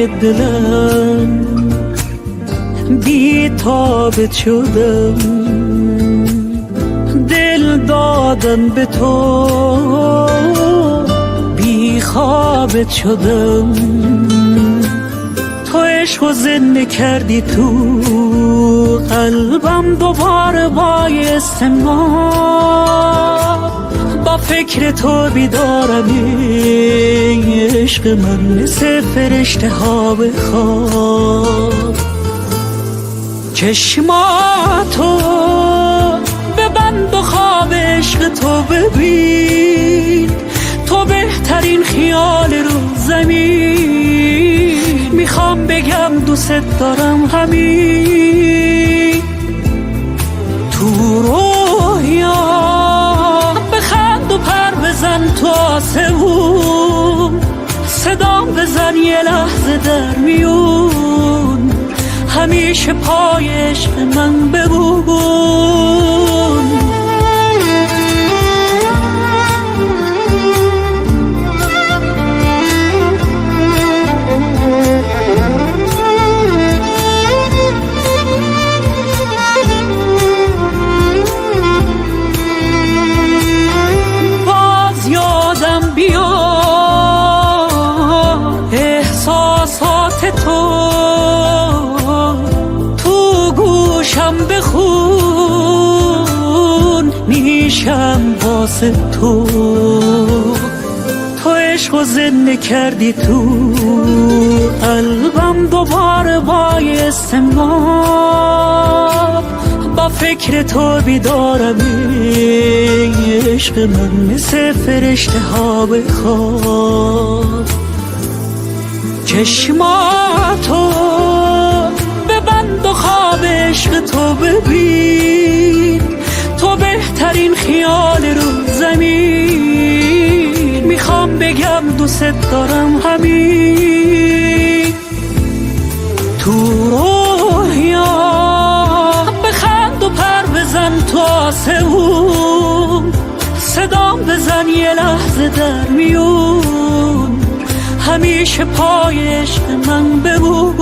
دلم بی تابت شدم، دل دادم به تو بی خوابت شدم. تو عشق و زنده کردی تو قلبم، دوباره بایستم با فکر تو بیدارم. عشق من مثل فرشته ها به خواب. چشماتو ببند و خواب عشق تو ببین، تو بهترین خیال رو زمین. میخوام بگم دوست دارم همین تو رویا. بخند و پر بزن تو آسمون، صدام بزن یه لحظه در میون. همیشه پای عشق من بمون. باز یادم بیا احساسات تو گوشم بخون، میشم واسه تو. تو عشق و زنده کردی تو قلبم، دوباره بایستم با فکر تو بیدارم. عشق من مثل فرشته ها به خواب. چشماتو ببند و خواب عشق تو ببین، تو بهترین خیال رو زمین. میخوام بگم دوست دارم همین تو رویا. بخند و پر بزن تو آسمون، صدام بزن یه لحظه در میون. همیشه پای عشق من بمون.